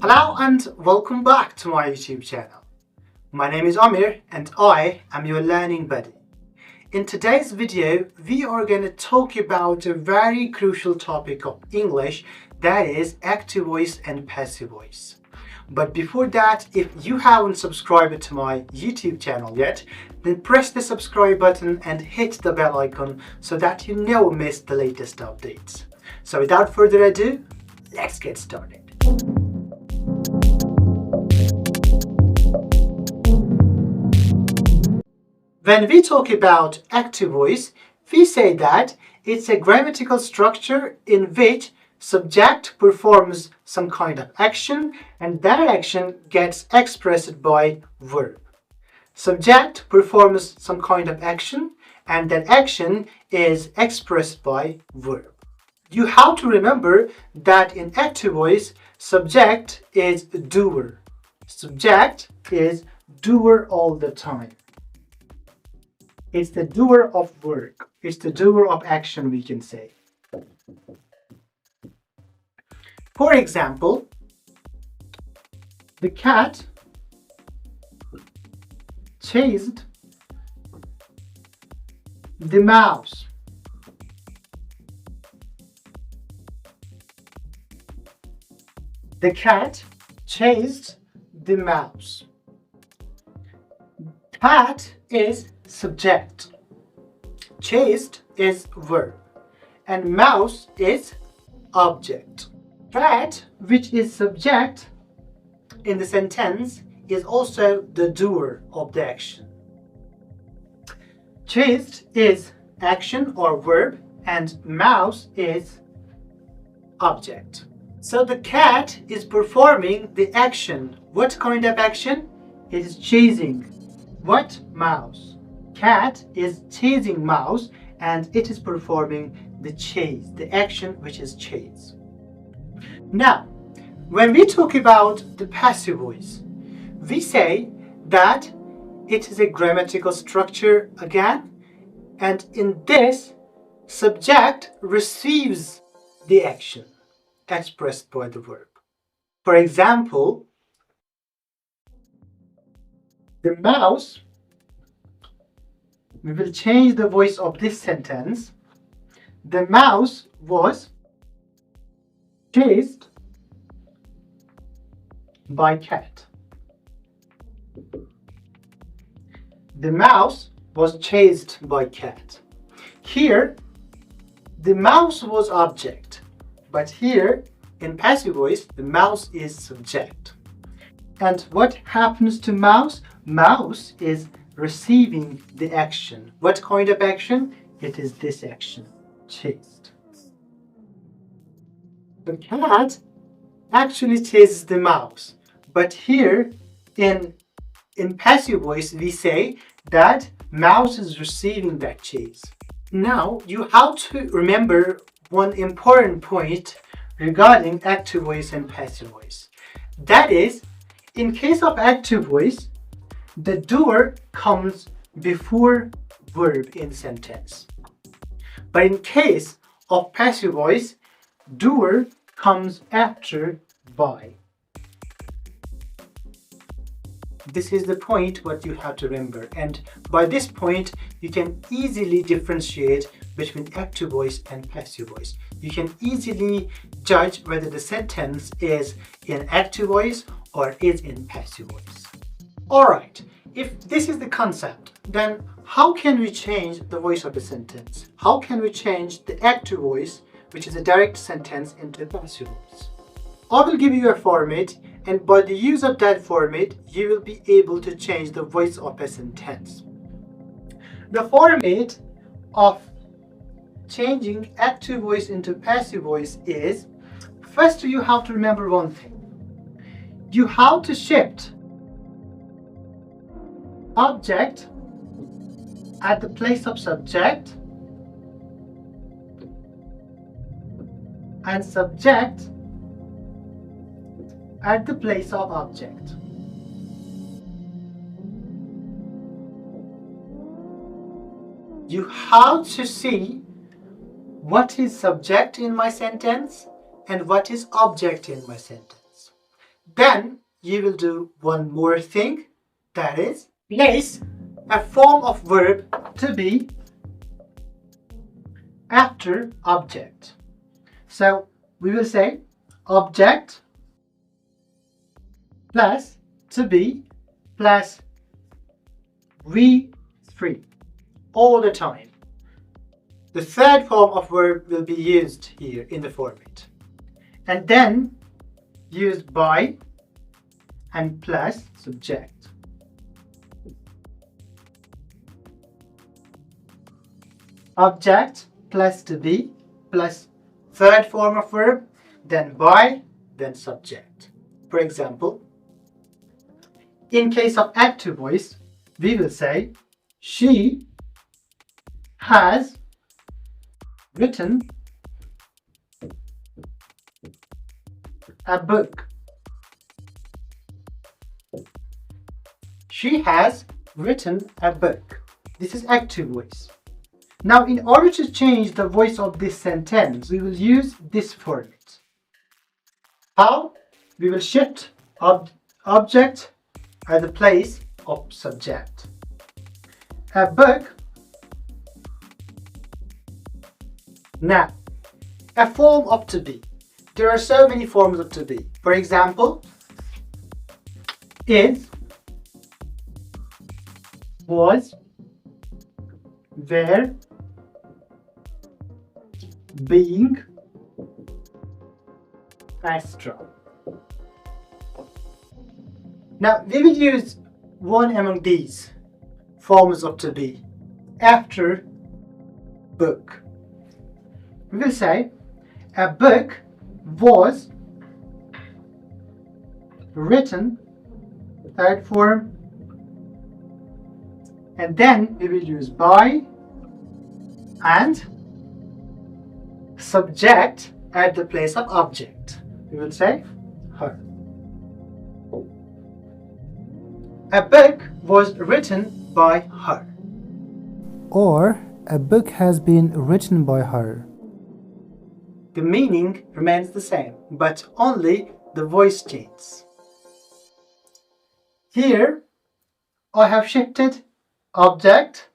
Hello and welcome back to my YouTube channel. My name is Amir and I am your learning buddy. In today's video, we are going to talk about a very crucial topic of English, that is active voice and passive voice. But before that, if you haven't subscribed to my YouTube channel yet, then press the subscribe button and hit the bell icon so that you never miss the latest updates. So without further ado, let's get started. When we talk about active voice, we say that it's a grammatical structure in which subject performs some kind of action and that action gets expressed by verb. Subject performs some kind of action and that action is expressed by verb. You have to remember that in active voice, subject is doer. Subject is doer all the time. It's the doer of work. It's the doer of action, we can say. For example, the cat chased the mouse. The cat chased the mouse. Cat is subject, chased is verb, and mouse is object. Cat, which is subject in the sentence, is also the doer of the action. Chased is action or verb, and mouse is object. So the cat is performing the action. What kind of action? It is chasing. What? Mouse. Cat is chasing mouse and it is performing the chase, the action which is chase. Now, when we talk about the passive voice, we say that it is a grammatical structure again, and in this, subject receives the action expressed by the verb. For example, the mouse, we will change the voice of this sentence. The mouse was chased by cat. The mouse was chased by cat. Here, the mouse was object, but here in passive voice, the mouse is subject. And what happens to mouse? Mouse is receiving the action. What kind of action? It is this action, chased. The cat actually chases the mouse, but here in passive voice we say that mouse is receiving that chase. Now you have to remember one important point regarding active voice and passive voice. That is, in case of active voice, the doer comes before verb in sentence. But in case of passive voice, doer comes after by. This is the point what you have to remember, and by this point you can easily differentiate between active voice and passive voice. You can easily judge whether the sentence is in active voice or is in passive voice. Alright, if this is the concept, then how can we change the voice of a sentence? How can we change the active voice, which is a direct sentence, into a passive voice? I will give you a format, and by the use of that format, you will be able to change the voice of a sentence. The format of changing active voice into passive voice is, first you have to remember one thing. You have to shift object at the place of subject and subject at the place of object. You have to see what is subject in my sentence and what is object in my sentence. Then you will do one more thing, that is place a form of verb to be after object. So we will say object plus to be plus V3 all the time. The third form of verb will be used here in the format. And then use by and plus subject. Object plus to be plus third form of verb, then by, then subject. For example, in case of active voice, we will say she has written a book. She has written a book. This is active voice. Now, in order to change the voice of this sentence, we will use this format. How? We will shift object at the place of subject. A book. Now, a form of to be. There are so many forms of to be. For example, is, was, were, being, etc. Now we will use one among these forms of to be after book. We will say a book was written, third form, and then we will use by and subject at the place of object. We will say her. A book was written by her. Or a book has been written by her. The meaning remains the same, but only the voice changes. Here I have shifted object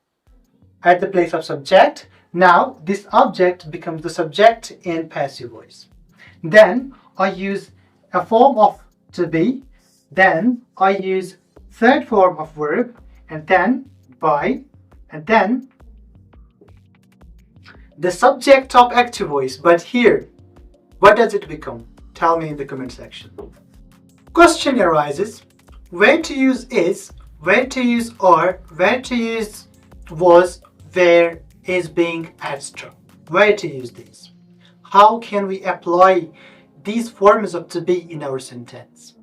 at the place of subject. Now this object becomes the subject in passive voice. Then I use a form of to be, then I use third form of verb, and then by, and then the subject of active voice. But here, what does it become? Tell me in the comment section. Question arises, where to use is, where to use are, where to use was, where is, being, etc. Where to use these? How can we apply these forms of to be in our sentence?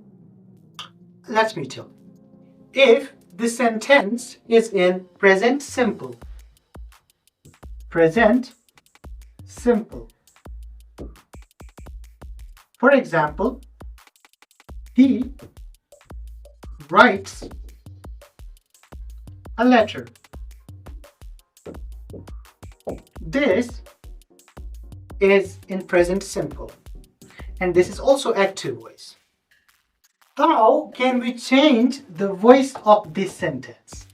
Let me tell you. If the sentence is in present simple, present simple. For example, he writes a letter. This is in present simple, and this is also active voice. How can we change the voice of this sentence?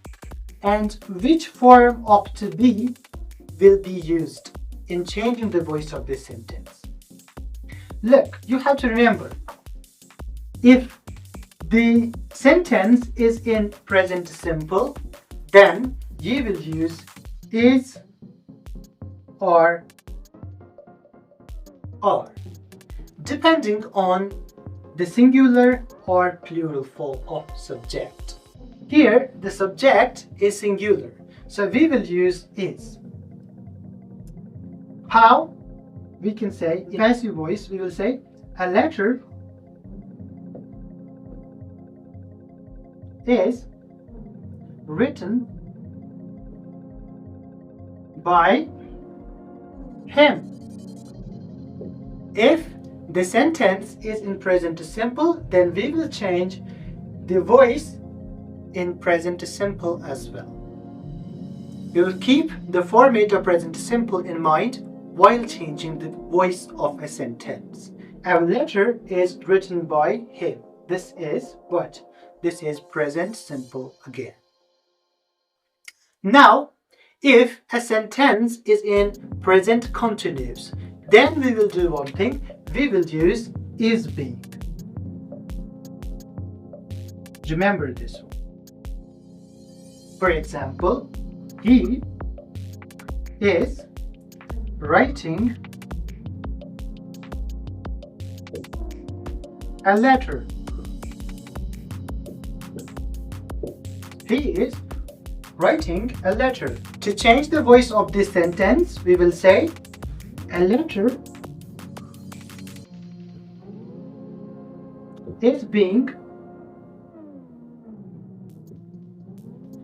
And which form of to be will be used in changing the voice of this sentence? Look, you have to remember, if the sentence is in present simple, then you will use is or are, depending on the singular or plural form of subject. Here, the subject is singular, so we will use is. How? We can say, in passive voice, we will say, a letter is written by him. If the sentence is in present simple, then we will change the voice in present simple as well. We will keep the format of present simple in mind while changing the voice of a sentence. A letter is written by him. This is what? This is present simple again. Now, if a sentence is in present continuous, then we will do one thing. We will use is being. Remember this one. For example, he is writing a letter. He is writing a letter. To change the voice of this sentence, we will say a letter is being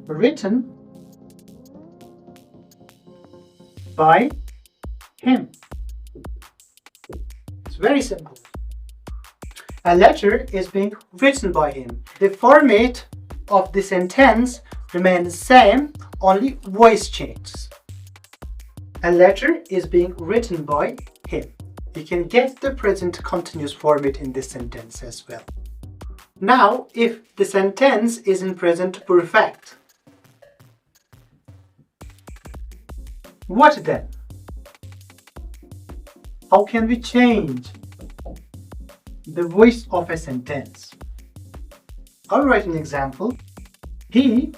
written by him. It's very simple. A letter is being written by him. The format of the sentence remains the same, only voice changes. A letter is being written by him. You can get the present continuous format in this sentence as well. Now, if the sentence is in present perfect, what then? How can we change the voice of a sentence? I'll write an example. He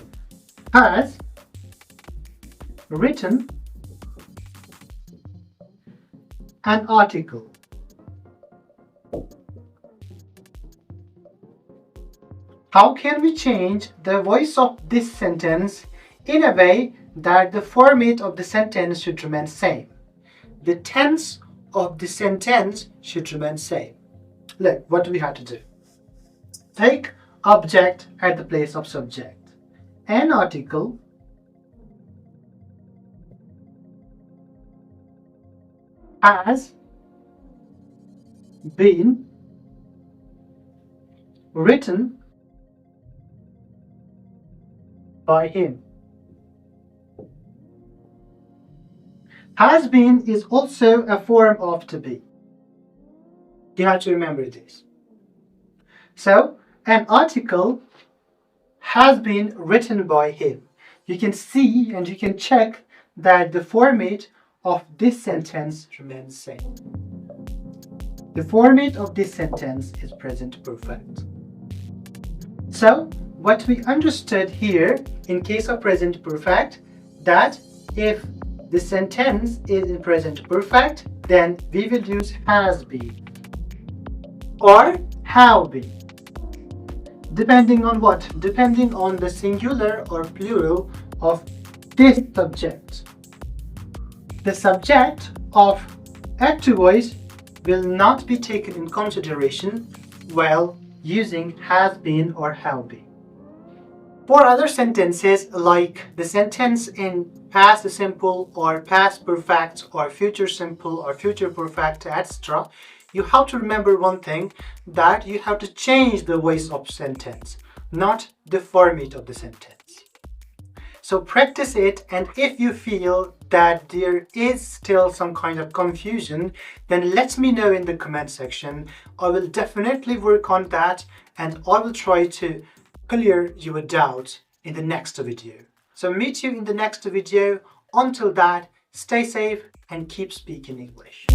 has written an article. How can we change the voice of this sentence in a way that the format of the sentence should remain same? The tense of the sentence should remain same. Look, what do we have to do? Take object at the place of subject. An article has been written by him. Has been is also a form of to be. You have to remember this. So, an article has been written by him. You can see and you can check that the format of this sentence remains same. The format of this sentence is present perfect. So, what we understood here in case of present perfect, that if the sentence is in present perfect, then we will use has been or have been. Depending on what? Depending on the singular or plural of this subject. The subject of active voice will not be taken in consideration while using has been or have been. For other sentences like the sentence in past simple or past perfect or future simple or future perfect, etc., you have to remember one thing, that you have to change the voice of sentence, not the format of the sentence. So practice it, and if you feel that there is still some kind of confusion, then let me know in the comment section. I will definitely work on that and I will try to clear your doubts in the next video. So meet you in the next video. Until that, stay safe and keep speaking English.